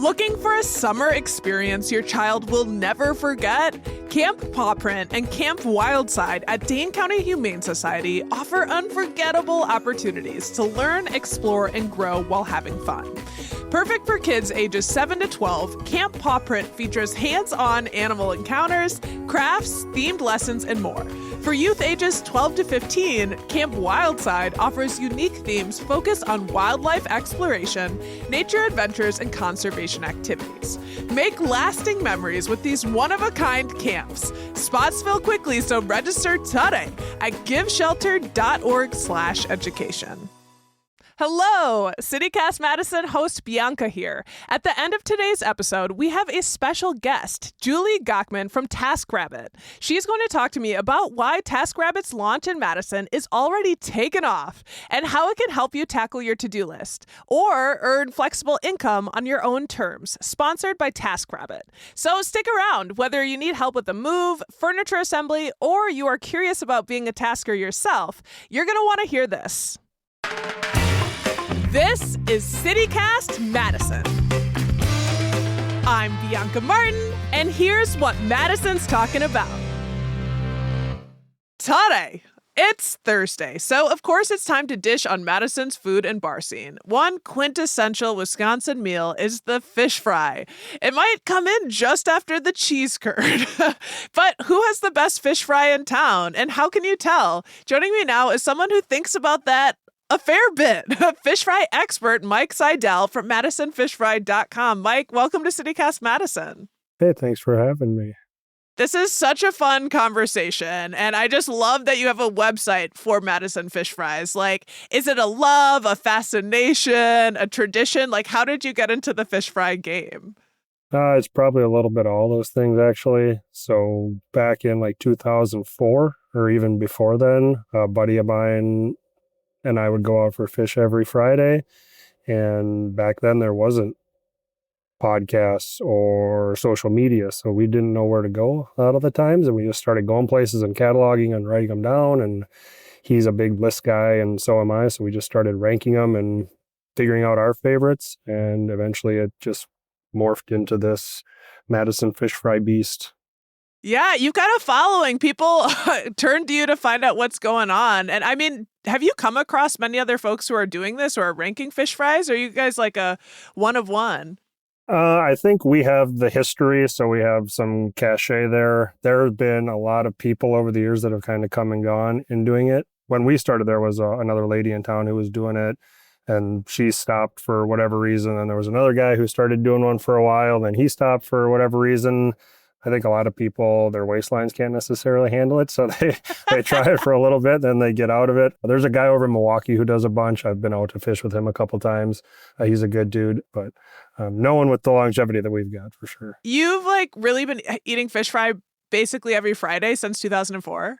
Looking for a summer experience your child will never forget? Camp Paw Print and Camp Wildside at Dane County Humane Society offer unforgettable opportunities to learn, explore, and grow while having fun. Perfect for kids ages 7 to 12, Camp Paw Print features hands-on animal encounters, crafts, themed lessons, and more. For youth ages 12 to 15, Camp Wildside offers unique themes focused on wildlife exploration, nature adventures, and conservation activities. Make lasting memories with these one-of-a-kind camps. Spots fill quickly, so register today at giveshelter.org/education. Hello, CityCast Madison host Bianca here. At the end of today's episode, we have a special guest, Julie Gockman from TaskRabbit. She's going to talk to me about why TaskRabbit's launch in Madison is already taken off and how it can help you tackle your to-do list or earn flexible income on your own terms, sponsored by TaskRabbit. So stick around, whether you need help with the move, furniture assembly, or you are curious about being a tasker yourself, you're going to want to hear this. This is CityCast Madison. I'm Bianca Martin, and here's what Madison's talking about. Today, it's Thursday, so of course it's time to dish on Madison's food and bar scene. One quintessential Wisconsin meal is the fish fry. It might come in just after the cheese curd. But who has the best fish fry in town, and how can you tell? Joining me now is someone who thinks about that a fair bit. Fish fry expert Mike Seidel from MadisonFishFry.com. Mike, welcome to CityCast Madison. Hey, thanks for having me. This is such a fun conversation, and I just love that you have a website for Madison Fish Fries. Like, is it a love, a fascination, a tradition? Like, how did you get into the fish fry game? It's probably a little bit of all those things, actually. So back in like 2004, or even before then, a buddy of mine and I would go out for fish every Friday. And back then there wasn't podcasts or social media, so we didn't know where to go a lot of the times. And we just started going places and cataloging and writing them down. And he's a big list guy, and so am I. So we just started ranking them and figuring out our favorites. And eventually it just morphed into this Madison Fish Fry beast. Yeah, you've got a following. People turn to you to find out what's going on. And I mean, have you come across many other folks who are doing this or are ranking fish fries? Or are you guys like a one of one? I think we have the history, so we have some cachet there. There have been a lot of people over the years that have kind of come and gone in doing it. When we started, there was another lady in town who was doing it, and she stopped for whatever reason. And there was another guy who started doing one for a while, then he stopped for whatever reason. I think a lot of people, their waistlines can't necessarily handle it, so they try it for a little bit, then they get out of it. There's a guy over in Milwaukee who does a bunch. I've been out to fish with him a couple times. He's a good dude, but no one with the longevity that we've got, for sure. You've like really been eating fish fry basically every Friday since 2004?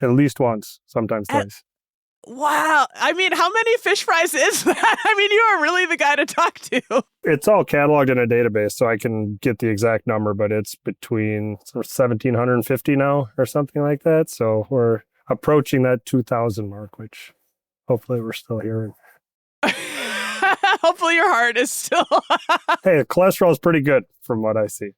At least once, sometimes twice. Wow. I mean, how many fish fries is that? I mean, you are really the guy to talk to. It's all cataloged in a database, so I can get the exact number, but it's between 1,750 now or something like that. So we're approaching that 2,000 mark, which hopefully we're still here. Hopefully your heart is still... Hey, the cholesterol is pretty good from what I see.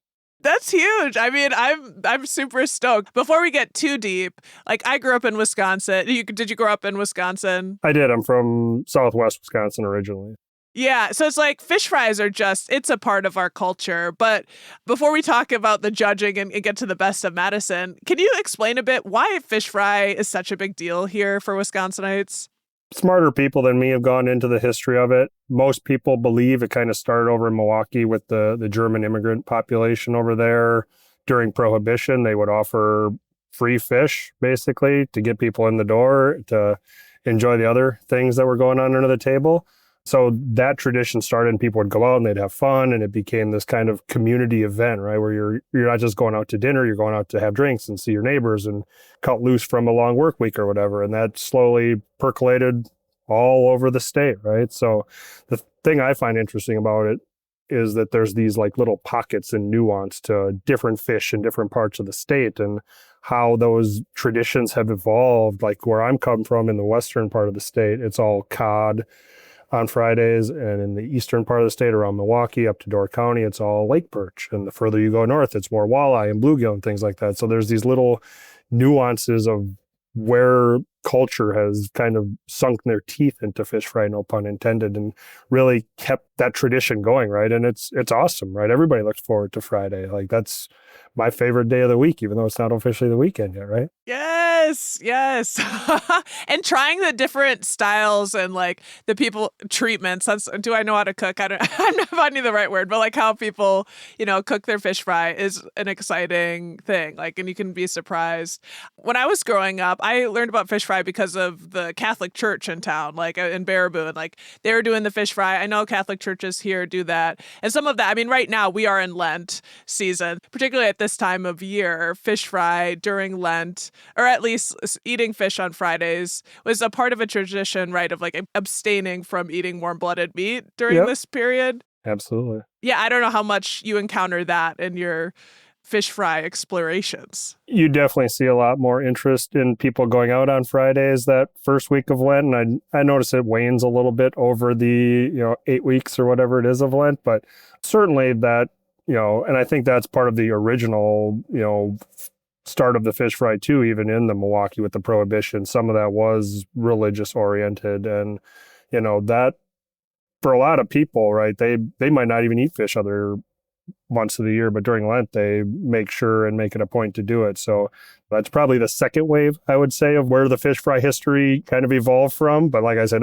That's huge. I mean, I'm super stoked. Before we get too deep, like I grew up in Wisconsin. Did you grow up in Wisconsin? I did. I'm from Southwest Wisconsin originally. Yeah, so it's like fish fries are it's a part of our culture. But before we talk about the judging and get to the best of Madison, can you explain a bit why fish fry is such a big deal here for Wisconsinites? Smarter people than me have gone into the history of it. Most people believe it kind of started over in Milwaukee with the German immigrant population over there. During Prohibition, they would offer free fish, basically, to get people in the door to enjoy the other things that were going on under the table. So that tradition started, and people would go out and they'd have fun, and it became this kind of community event, right? Where you're not just going out to dinner, you're going out to have drinks and see your neighbors and cut loose from a long work week or whatever. And that slowly percolated all over the state, right? So the thing I find interesting about it is that there's these like little pockets and nuance to different fish in different parts of the state, and how those traditions have evolved. Like where I'm come from in the western part of the state, it's all cod, on Fridays. And in the eastern part of the state around Milwaukee up to Door County, it's all lake perch. And the further you go north, it's more walleye and bluegill and things like that. So there's these little nuances of where culture has kind of sunk their teeth into fish fry, no pun intended, and really kept that tradition going, right? And it's awesome, right? Everybody looks forward to Friday. Like that's my favorite day of the week, even though it's not officially the weekend yet, right? Yes, yes. And trying the different styles and like the people treatments. Do I know how to cook? I'm not finding the right word, but like how people, cook their fish fry is an exciting thing. Like, and you can be surprised. When I was growing up, I learned about fish fry because of the Catholic church in town, like in Baraboo, like they were doing the fish fry. I know Catholic churches here do that. And some of that, I mean, right now we are in Lent season, particularly at this time of year. Fish fry during Lent, or at least eating fish on Fridays, was a part of a tradition, right, of like abstaining from eating warm-blooded meat during this period. Absolutely. Yeah, I don't know how much you encounter that in your fish fry explorations. You definitely see a lot more interest in people going out on Fridays that first week of Lent. And I notice it wanes a little bit over the 8 weeks or whatever it is of Lent, but certainly that, and I think that's part of the original, start of the fish fry too, even in the Milwaukee with the prohibition. Some of that was religious oriented, and that for a lot of people, right, they might not even eat fish other months of the year, but during Lent they make sure and make it a point to do it. So that's probably the second wave, I would say, of where the fish fry history kind of evolved from. But like I said,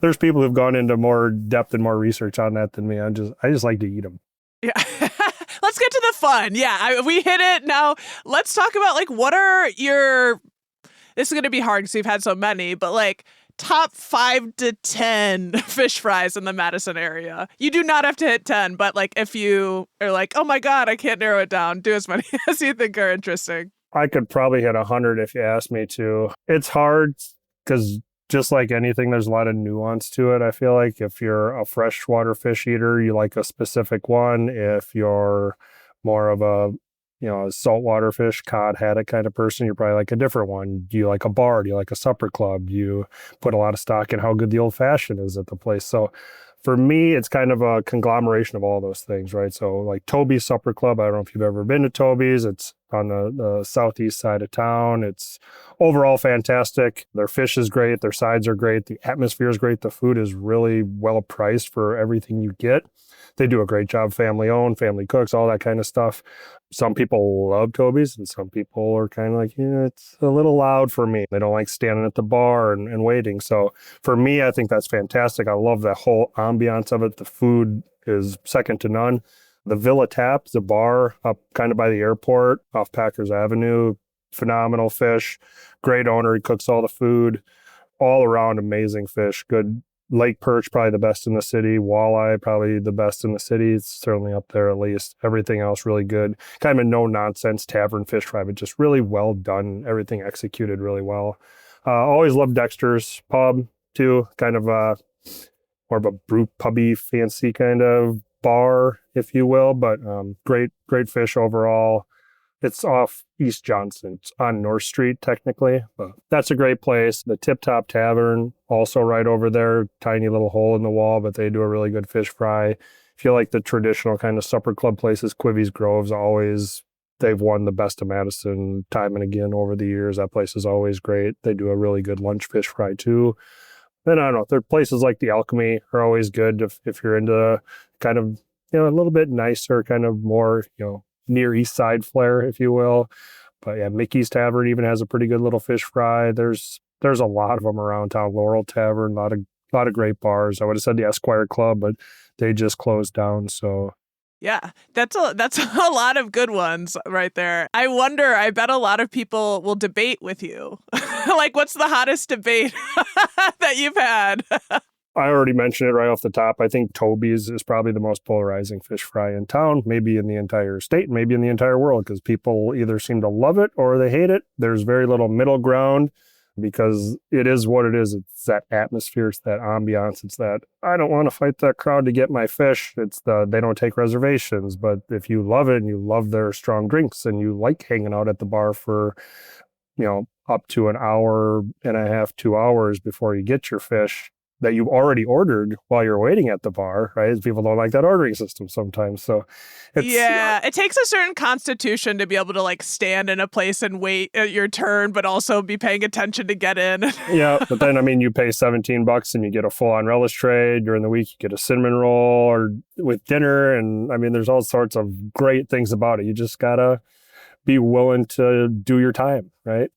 there's people who've gone into more depth and more research on that than me. I just like to eat them. Yeah. Let's get to the fun. Yeah, we hit it. Now let's talk about like what are your, this is going to be hard because you've had so many, but like top 5 to 10 fish fries in the Madison area. You do not have to hit 10, but like if you are like, oh my God, I can't narrow it down, do as many as you think are interesting. I could probably hit 100 if you asked me to. It's hard because just like anything, there's a lot of nuance to it. I feel like if you're a freshwater fish eater, you like a specific one. If you're more of a saltwater fish, cod, haddock kind of person, you're probably like a different one. Do you like a bar? Do you like a supper club? Do you put a lot of stock in how good the old fashioned is at the place? So for me, it's kind of a conglomeration of all those things, right? So like Toby's Supper Club, I don't know if you've ever been to Toby's. It's on the southeast side of town. It's overall fantastic. Their fish is great. Their sides are great. The atmosphere is great. The food is really well priced for everything you get. They do a great job, family owned, family cooks, all that kind of stuff. Some people love Toby's and some people are kind of like, it's a little loud for me. They don't like standing at the bar and waiting. So for me, I think that's fantastic. I love that whole ambiance of it. The food is second to none. The Villa Tap, the bar up kind of by the airport off Packers Avenue, phenomenal fish, great owner. He cooks all the food, all around amazing fish, good. Lake perch, probably the best in the city. Walleye, probably the best in the city. It's certainly up there at least. Everything else really good. Kind of a no-nonsense tavern fish fry, but just really well done. Everything executed really well. Always loved Dexter's Pub, too. Kind of more of a brew pubby, fancy kind of bar, if you will. But great fish overall. It's off East Johnson. It's on North Street, technically, but that's a great place. The Tip Top Tavern, also right over there, tiny little hole in the wall, but they do a really good fish fry. If you like the traditional kind of supper club places, Quivvy's Grove's always, they've won the best of Madison time and again over the years. That place is always great. They do a really good lunch fish fry too. Then I don't know, there are places like the Alchemy are always good if you're into kind of, a little bit nicer, kind of more, near East Side flair, if you will. But yeah, Mickey's Tavern even has a pretty good little fish fry. There's a lot of them around town. Laurel Tavern, a lot of great bars. I would have said the Esquire Club, but they just closed down. So yeah, that's a lot of good ones right there. I bet a lot of people will debate with you. Like, what's the hottest debate that you've had? I already mentioned it right off the top. I think Toby's is probably the most polarizing fish fry in town, maybe in the entire state, maybe in the entire world, because people either seem to love it or they hate it. There's very little middle ground because it is what it is. It's that atmosphere, it's that ambiance, it's that I don't want to fight that crowd to get my fish. It's they don't take reservations. But if you love it and you love their strong drinks and you like hanging out at the bar for, up to an hour and a half, 2 hours before you get your fish, that you've already ordered while you're waiting at the bar, right? People don't like that ordering system sometimes. So it takes a certain constitution to be able to like stand in a place and wait your turn, but also be paying attention to get in. Yeah, but then, I mean, you pay $17 and you get a full-on relish tray. During the week, you get a cinnamon roll or with dinner. And I mean, there's all sorts of great things about it. You just gotta be willing to do your time, right?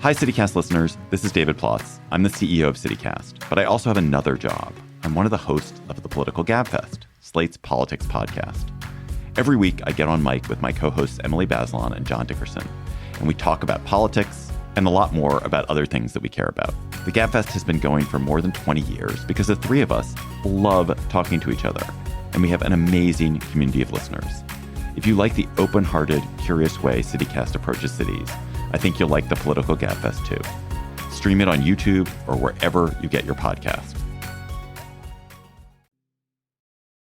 Hi, CityCast listeners. This is David Plotz. I'm the CEO of CityCast, but I also have another job. I'm one of the hosts of the Political Gabfest, Slate's politics podcast. Every week, I get on mic with my co-hosts Emily Bazelon and John Dickerson, and we talk about politics and a lot more about other things that we care about. The Gabfest has been going for more than 20 years because the three of us love talking to each other, and we have an amazing community of listeners. If you like the open-hearted, curious way CityCast approaches cities, I think you'll like the Political Gabfest too. Stream it on YouTube or wherever you get your podcast.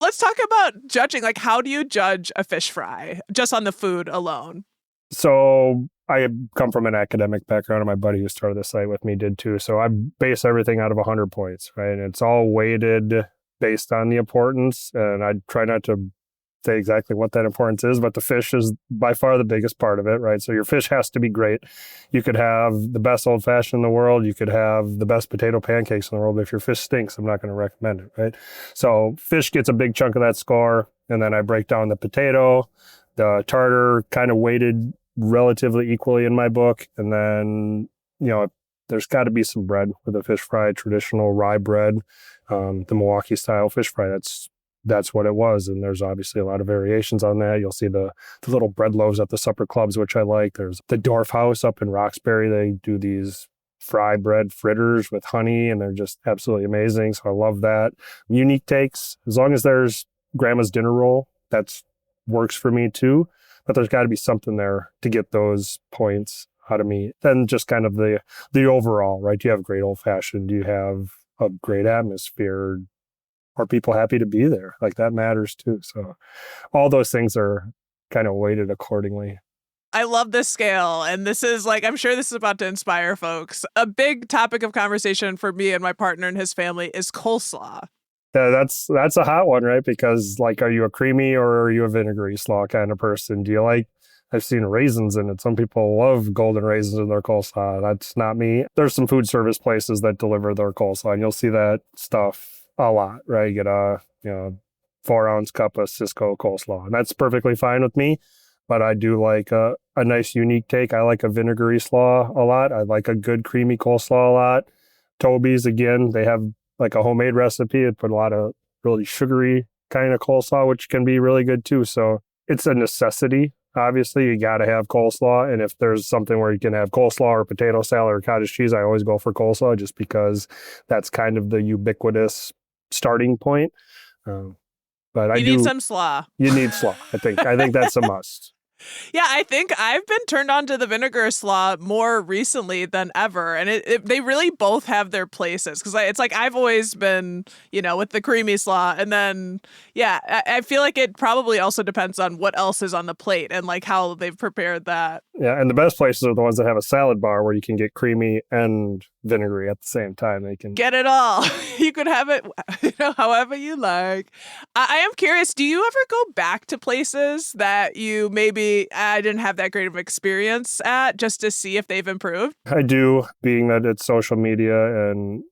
Let's talk about judging. Like, how do you judge a fish fry just on the food alone? So I come from an academic background, and my buddy who started the site with me did too. So I base everything out of 100 points, right? And it's all weighted based on the importance. And I try not to say exactly what that importance is, but the fish is by far the biggest part of it, right? So your fish has to be great. You could have the best old fashioned in the world. You could have the best potato pancakes in the world. But if your fish stinks, I'm not going to recommend it, right? So fish gets a big chunk of that score. And then I break down the potato, the tartar, kind of weighted relatively equally in my book. And then, there's got to be some bread with a fish fry, traditional rye bread, the Milwaukee style fish fry. That's what it was. And there's obviously a lot of variations on that. You'll see the little bread loaves at the supper clubs, which I like. There's the Dorf House up in Roxbury. They do these fry bread fritters with honey, and they're just absolutely amazing. So I love that. Unique takes, as long as there's grandma's dinner roll, that works for me too. But there's got to be something there to get those points out of me. Then just kind of the overall, right? Do you have great old fashioned? Do you have a great atmosphere? Are people happy to be there? Like, that matters too. So all those things are kind of weighted accordingly. I love this scale. And this is like, I'm sure this is about to inspire folks. A big topic of conversation for me and my partner and his family is coleslaw. Yeah, that's a hot one, right? Because, like, are you a creamy or are you a vinegary slaw kind of person? Do you like, I've seen raisins in it. Some people love golden raisins in their coleslaw. That's not me. There's some food service places that deliver their coleslaw, and you'll see that stuff a lot, right? You get a 4-ounce cup of Cisco coleslaw, and that's perfectly fine with me. But I do like a nice unique take. I like a vinegary slaw a lot. I like a good creamy coleslaw a lot. Toby's, again, they have like a homemade recipe. It put a lot of really sugary kind of coleslaw, which can be really good too. So it's a necessity. Obviously, you got to have coleslaw. And if there's something where you can have coleslaw or potato salad or cottage cheese, I always go for coleslaw just because that's kind of the ubiquitous starting point. But you need some slaw. You need slaw. I think that's a must. Yeah, I think I've been turned on to the vinegar slaw more recently than ever. And they really both have their places. Because it's like I've always been, with the creamy slaw. And then, I feel like it probably also depends on what else is on the plate and like how they've prepared that. Yeah, and the best places are the ones that have a salad bar where you can get creamy and vinegary at the same time. They can get it all. You could have it, however you like. I am curious, do you ever go back to places that you maybe I didn't have that great of experience at just to see if they've improved? I do, being that it's social media and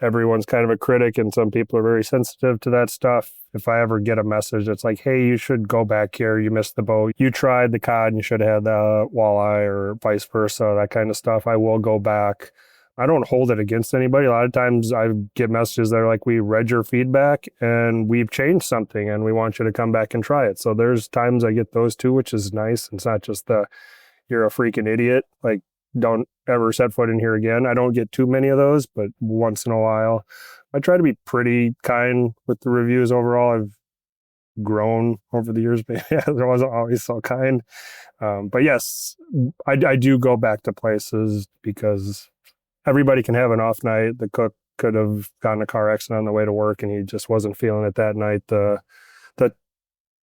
everyone's kind of a critic and some people are very sensitive to that stuff. If I ever get a message that's like, hey, you should go back here, you missed the boat, you tried the cod and you should have had the walleye, or vice versa, that kind of stuff, I will go back. I don't hold it against anybody. A lot of times I get messages that are like, we read your feedback and we've changed something and we want you to come back and try it. So there's times I get those too, which is nice. It's not just you're a freaking idiot, like, don't ever set foot in here again. I don't get too many of those, but once in a while, I try to be pretty kind with the reviews overall. I've grown over the years, but I wasn't always so kind. But yes, I do go back to places because everybody can have an off night. The cook could have gotten a car accident on the way to work and he just wasn't feeling it that night. The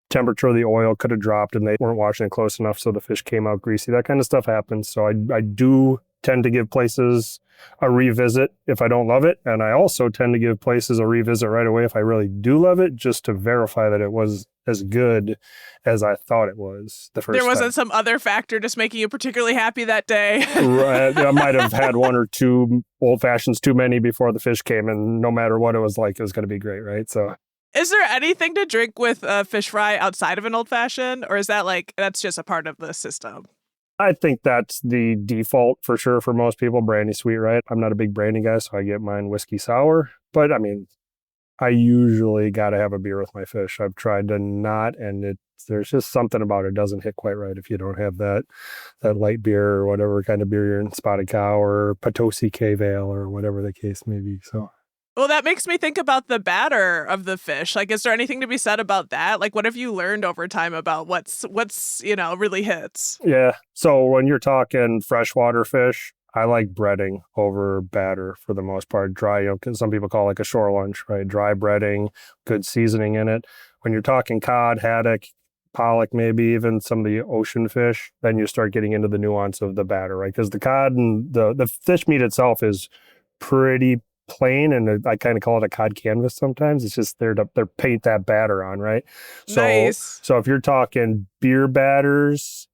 temperature of the oil could have dropped and they weren't washing it close enough, so the fish came out greasy. That kind of stuff happens. So I do tend to give places a revisit if I don't love it. And I also tend to give places a revisit right away if I really do love it, just to verify that it was as good as I thought it was the first time. There wasn't some other factor just making you particularly happy that day. Right. I might have had one or two old fashions too many before the fish came, and no matter what it was like, it was going to be great, right? So, is there anything to drink with a fish fry outside of an old fashioned, or is that that's just a part of the system? I think that's the default for sure for most people, brandy sweet, right? I'm not a big brandy guy, so I get mine whiskey sour. But I mean, I usually got to have a beer with my fish. I've tried to not, and there's just something about it doesn't hit quite right if you don't have that light beer or whatever kind of beer you're in, Spotted Cow or Potosi Cave Ale or whatever the case may be. So. Well, that makes me think about the batter of the fish. Is there anything to be said about that? What have you learned over time about what's really hits? Yeah. So when you're talking freshwater fish, I like breading over batter for the most part. Dry, because some people call it a shore lunch, right? Dry breading, good seasoning in it. When you're talking cod, haddock, pollock, maybe even some of the ocean fish, then you start getting into the nuance of the batter, right? Because the cod and the fish meat itself is pretty plain, and I kind of call it a cod canvas sometimes. It's just there to paint that batter on, right? So, nice. So if you're talking beer batters,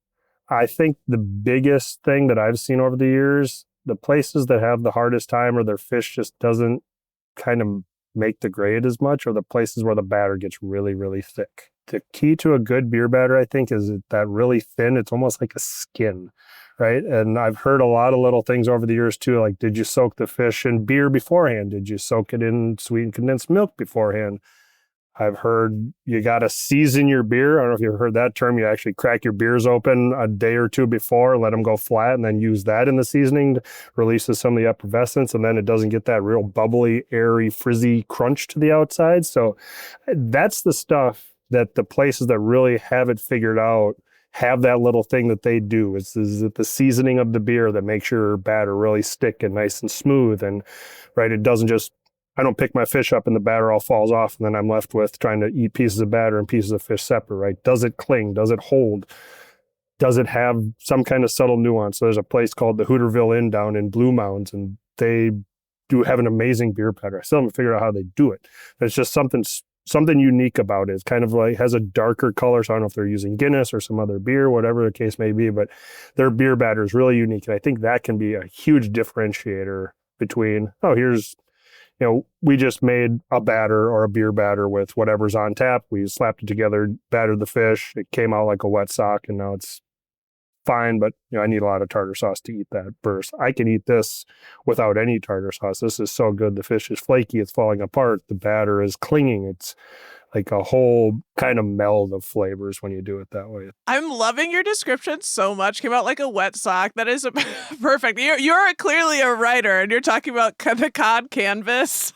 I think the biggest thing that I've seen over the years, the places that have the hardest time or their fish just doesn't kind of make the grade as much, or the places where the batter gets really, really thick. The key to a good beer batter, I think, is that really thin. It's almost like a skin, right? And I've heard a lot of little things over the years too, like, did you soak the fish in beer beforehand? Did you soak it in sweetened condensed milk beforehand? I've heard you got to season your beer. I don't know if you've heard that term. You actually crack your beers open a day or two before, let them go flat, and then use that in the seasoning to releases some of the effervescence, and then it doesn't get that real bubbly, airy, frizzy crunch to the outside. So that's the stuff that the places that really have it figured out have that little thing that they do. Is the seasoning of the beer that makes your batter really stick and nice and smooth. And right, it doesn't just, I don't pick my fish up and the batter all falls off and then I'm left with trying to eat pieces of batter and pieces of fish separate, right? Does it cling? Does it hold? Does it have some kind of subtle nuance? So there's a place called the Hooterville Inn down in Blue Mounds, and they do have an amazing beer batter. I still haven't figured out how they do it. There's just something unique about it. It's kind of like has a darker color. So I don't know if they're using Guinness or some other beer, whatever the case may be, but their beer batter is really unique. And I think that can be a huge differentiator between, we just made a batter or a beer batter with whatever's on tap. We slapped it together, battered the fish. It came out like a wet sock, and now it's fine, but I need a lot of tartar sauce to eat that burst. I can eat this without any tartar sauce. This is so good. The fish is flaky. It's falling apart. The batter is clinging. It's like a whole kind of meld of flavors when you do it that way. I'm loving your description so much. Came out like a wet sock. That is perfect. You're clearly a writer, and you're talking about the cod canvas.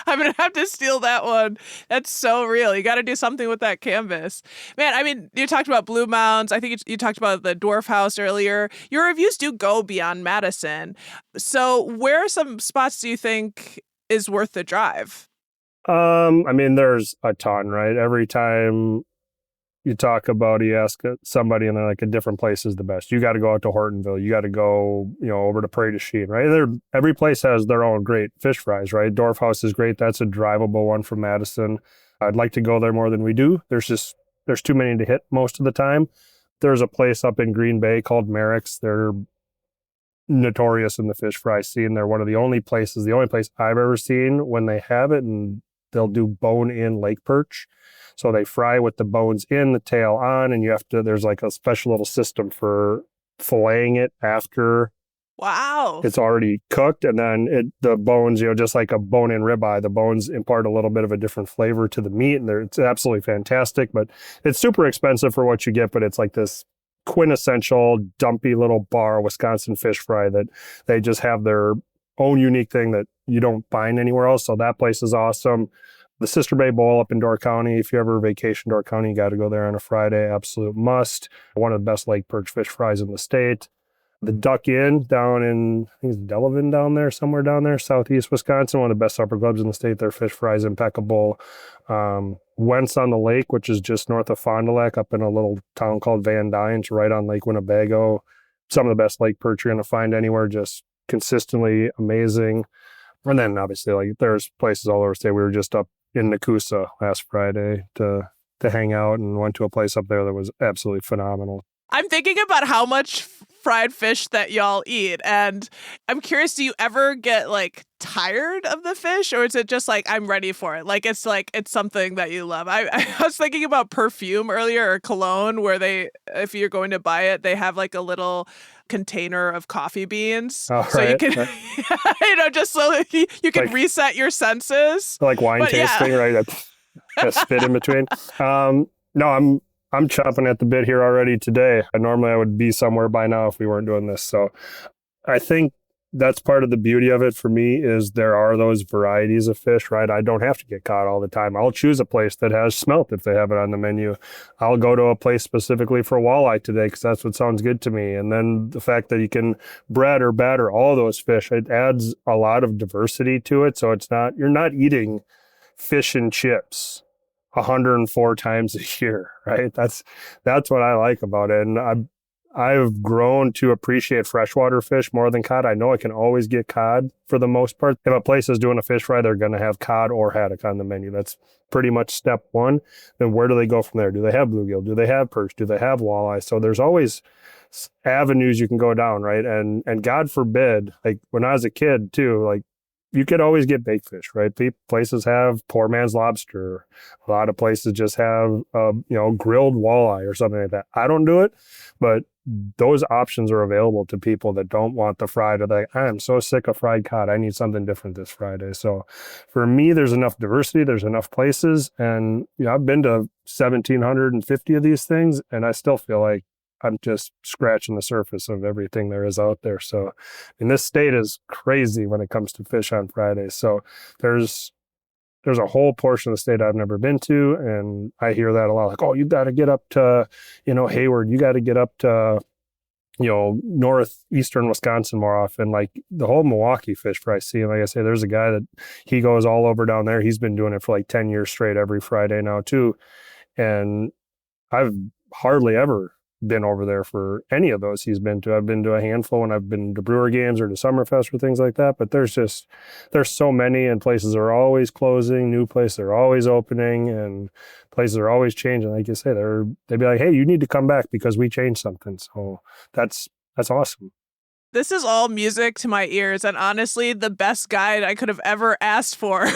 I'm going to have to steal that one. That's so real. You got to do something with that canvas. Man, I mean, you talked about Blue Mounds. I think you talked about the Dwarf House earlier. Your reviews do go beyond Madison. So where are some spots do you think is worth the drive? There's a ton, right? Every time you talk about, you ask somebody and they're like, a different place is the best. You got to go out to Hortonville. You got to go, over to Prairie du Chien, right? Every place has their own great fish fries, right? Dwarf House is great. That's a drivable one from Madison. I'd like to go there more than we do. There's too many to hit most of the time. There's a place up in Green Bay called Merrick's. They're notorious in the fish fry scene. They're the only place I've ever seen when they have it, and they'll do bone-in lake perch. So they fry with the bones in, the tail on, and there's like a special little system for filleting it after Wow. it's already cooked. And then the bones, just like a bone-in ribeye, the bones impart a little bit of a different flavor to the meat, and it's absolutely fantastic. But it's super expensive for what you get, but it's like this quintessential dumpy little bar Wisconsin fish fry that they just have their own unique thing that you don't find anywhere else. So that place is awesome. The Sister Bay Bowl up in Door County. If you ever vacation Door County, you got to go there on a Friday. Absolute must. One of the best lake perch fish fries in the state. The Duck Inn down in, I think it's Delavan down there, somewhere down there, southeast Wisconsin, one of the best supper clubs in the state. Their fish fry is impeccable. Wentz on the Lake, which is just north of Fond du Lac, up in a little town called Van Dyne, right on Lake Winnebago. Some of the best lake perch you're going to find anywhere, just consistently amazing. And then obviously, like, there's places all over the state. We were just up in Nakusa last Friday to hang out, and went to a place up there that was absolutely phenomenal. I'm thinking about how much fried fish that y'all eat, and I'm curious, do you ever get like tired of the fish, or is it just like, I'm ready for it? Like it's something that you love. I was thinking about perfume earlier, or cologne, where if you're going to buy it, they have like a little container of coffee beans. Oh, so right. You can, just so you can like, reset your senses. Like wine tasting, right? That's spit in between. No, I'm chomping at the bit here already today. Normally I would be somewhere by now if we weren't doing this. So I think that's part of the beauty of it for me, is there are those varieties of fish, right? I don't have to get caught all the time. I'll choose a place that has smelt if they have it on the menu. I'll go to a place specifically for walleye today because that's what sounds good to me. And then the fact that you can bread or batter all those fish, it adds a lot of diversity to it. So you're not eating fish and chips 104 times a year, right? That's what I like about it. And I've grown to appreciate freshwater fish more than cod. I know I can always get cod for the most part. If a place is doing a fish fry, they're going to have cod or haddock on the menu. That's pretty much step one. Then where do they go from there? Do they have bluegill? Do they have perch? Do they have walleye? So there's always avenues you can go down, right? And God forbid, like when I was a kid too, like you could always get baked fish, right? Places have poor man's lobster. A lot of places just have, grilled walleye or something like that. I don't do it, but those options are available to people that don't want the fried, or like, I'm so sick of fried cod. I need something different this Friday. So for me, there's enough diversity. There's enough places. And I've been to 1,750 of these things, and I still feel like I'm just scratching the surface of everything there is out there. So, and this state is crazy when it comes to fish on Fridays. So there's a whole portion of the state I've never been to, and I hear that a lot. Like, oh, you got to get up to, Hayward. You got to get up to, northeastern Wisconsin more often. Like the whole Milwaukee fish fry scene. Like I say, there's a guy that he goes all over down there. He's been doing it for like 10 years straight every Friday now too, and I've hardly ever been over there for any of those he's been to. I've been to a handful when I've been to brewer games or to Summerfest or things like that, but there's so many, and places are always closing, new places are always opening, and places are always changing. Like you say, they'd be like, hey, you need to come back because we changed something. So that's awesome. This is all music to my ears, and honestly, the best guide I could have ever asked for.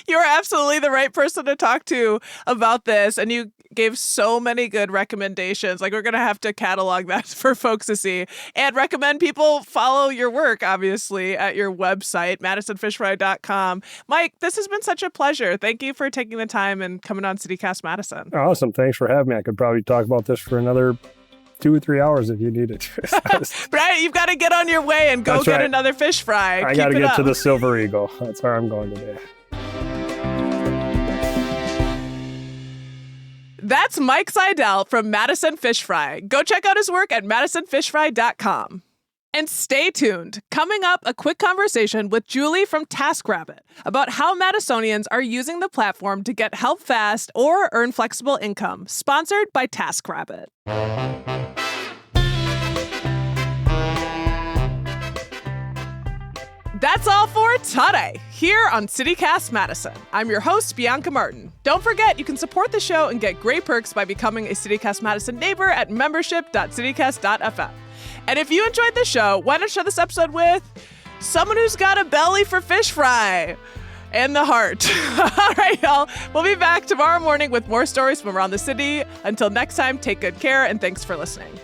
You're absolutely the right person to talk to about this, and you gave so many good recommendations. Like, we're going to have to catalog that for folks to see, and recommend people follow your work, obviously, at your website, madisonfishfry.com. Mike, this has been such a pleasure. Thank you for taking the time and coming on CityCast Madison. Awesome. Thanks for having me. I could probably talk about this for another 2 or 3 hours if you need it. Right, you've got to get on your way and go get another fish fry. I got to get to the Silver Eagle. That's where I'm going today. That's Mike Seidel from Madison Fish Fry. Go check out his work at madisonfishfry.com. And stay tuned. Coming up, a quick conversation with Julie from TaskRabbit about how Madisonians are using the platform to get help fast or earn flexible income. Sponsored by TaskRabbit. That's all for today, here on CityCast Madison. I'm your host, Bianca Martin. Don't forget, you can support the show and get great perks by becoming a CityCast Madison neighbor at membership.citycast.fm. And if you enjoyed the show, why not share this episode with someone who's got a belly for fish fry and the heart. All right, y'all. We'll be back tomorrow morning with more stories from around the city. Until next time, take good care, and thanks for listening.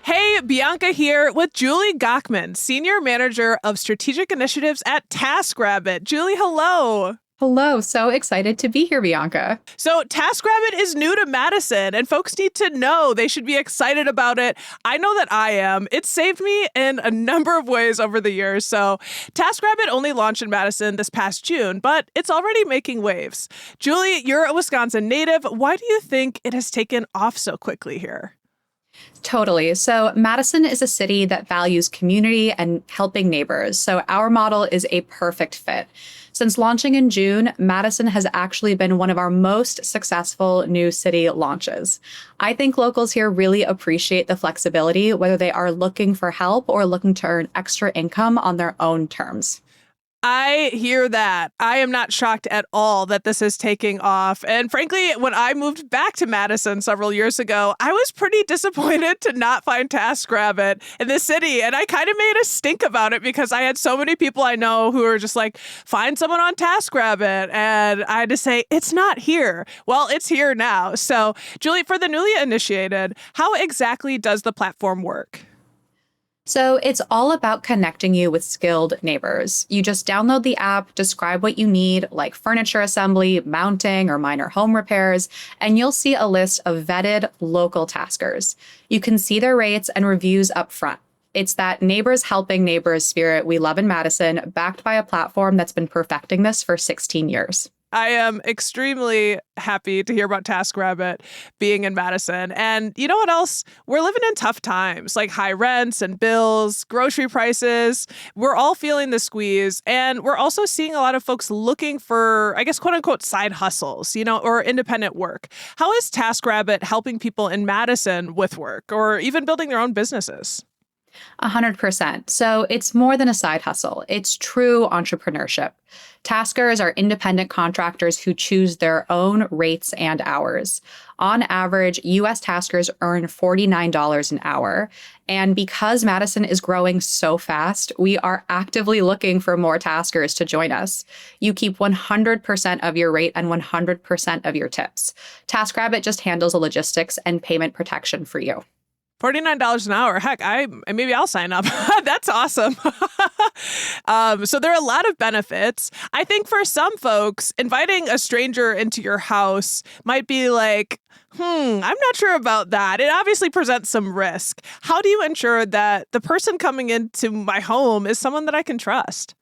Hey, Bianca here with Julie Gochman, Senior Manager of Strategic Initiatives at TaskRabbit. Julie, hello. Hello, so excited to be here, Bianca. So TaskRabbit is new to Madison, and folks need to know they should be excited about it. I know that I am. It saved me in a number of ways over the years. So TaskRabbit only launched in Madison this past June, but it's already making waves. Julie, you're a Wisconsin native. Why do you think it has taken off so quickly here? Totally. So Madison is a city that values community and helping neighbors. So our model is a perfect fit. Since launching in June, Madison has actually been one of our most successful new city launches. I think locals here really appreciate the flexibility, whether they are looking for help or looking to earn extra income on their own terms. I hear that. I am not shocked at all that this is taking off. And frankly, when I moved back to Madison several years ago, I was pretty disappointed to not find TaskRabbit in the city. And I kind of made a stink about it because I had so many people I know who were just like, find someone on TaskRabbit. And I had to say, it's not here. Well, it's here now. So, Julie, for the newly initiated, how exactly does the platform work? So it's all about connecting you with skilled neighbors. You just download the app, describe what you need, like furniture assembly, mounting, or minor home repairs, and you'll see a list of vetted local taskers. You can see their rates and reviews up front. It's that neighbors helping neighbors spirit we love in Madison, backed by a platform that's been perfecting this for 16 years. I am extremely happy to hear about TaskRabbit being in Madison. And you know what else? We're living in tough times, like high rents and bills, grocery prices. We're all feeling the squeeze. And we're also seeing a lot of folks looking for, I guess, quote unquote, side hustles, or independent work. How is TaskRabbit helping people in Madison with work or even building their own businesses? 100%. So it's more than a side hustle. It's true entrepreneurship. Taskers are independent contractors who choose their own rates and hours. On average, U.S. taskers earn $49 an hour. And because Madison is growing so fast, we are actively looking for more taskers to join us. You keep 100% of your rate and 100% of your tips. TaskRabbit just handles the logistics and payment protection for you. $49 an hour. Heck, maybe I'll sign up. That's awesome. So there are a lot of benefits. I think for some folks, inviting a stranger into your house might be like, I'm not sure about that. It obviously presents some risk. How do you ensure that the person coming into my home is someone that I can trust?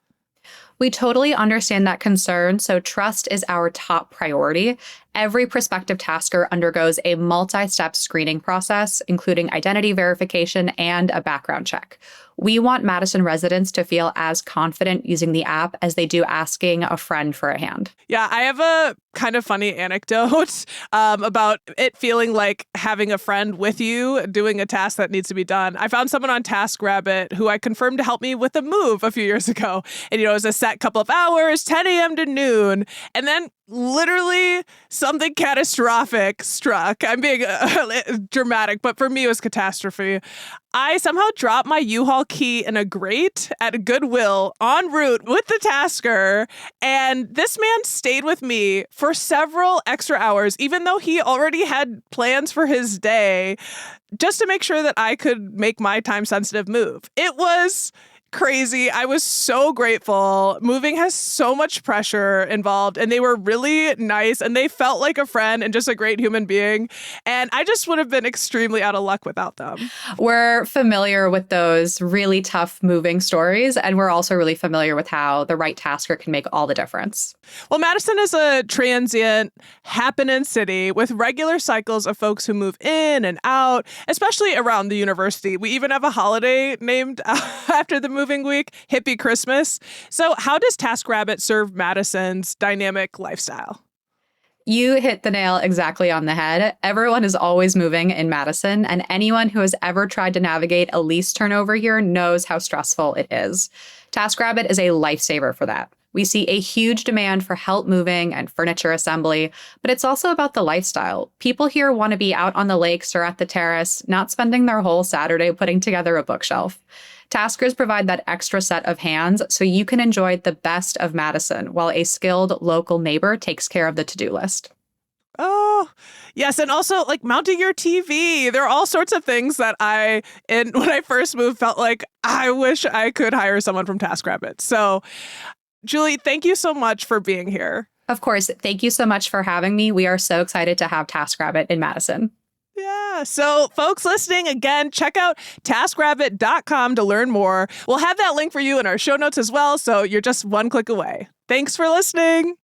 We totally understand that concern, so trust is our top priority. Every prospective tasker undergoes a multi-step screening process, including identity verification and a background check. We want Madison residents to feel as confident using the app as they do asking a friend for a hand. Yeah, I have a kind of funny anecdote about it feeling like having a friend with you doing a task that needs to be done. I found someone on TaskRabbit who I confirmed to help me with a move a few years ago. And, it was a set couple of hours, 10 a.m. to noon. And then literally something catastrophic struck. I'm being dramatic, but for me, it was catastrophe. I somehow dropped my U-Haul key in a grate at Goodwill en route with the tasker, and this man stayed with me for several extra hours, even though he already had plans for his day, just to make sure that I could make my time-sensitive move. It was crazy. I was so grateful. Moving has so much pressure involved, and they were really nice, and they felt like a friend and just a great human being. And I just would have been extremely out of luck without them. We're familiar with those really tough moving stories, and we're also really familiar with how the right tasker can make all the difference. Well, Madison is a transient, happening city with regular cycles of folks who move in and out, especially around the university. We even have a holiday named after the moving week, Hippie Christmas. So how does TaskRabbit serve Madison's dynamic lifestyle? You hit the nail exactly on the head. Everyone is always moving in Madison, and anyone who has ever tried to navigate a lease turnover here knows how stressful it is. TaskRabbit is a lifesaver for that. We see a huge demand for help moving and furniture assembly, but it's also about the lifestyle. People here want to be out on the lakes or at the terrace, not spending their whole Saturday putting together a bookshelf. Taskers provide that extra set of hands so you can enjoy the best of Madison while a skilled local neighbor takes care of the to-do list. Oh, yes. And also like mounting your TV. There are all sorts of things that when I first moved, felt like I wish I could hire someone from TaskRabbit. So Julie, thank you so much for being here. Of course. Thank you so much for having me. We are so excited to have TaskRabbit in Madison. Yeah. So folks listening, again, check out taskrabbit.com to learn more. We'll have that link for you in our show notes as well, so you're just one click away. Thanks for listening.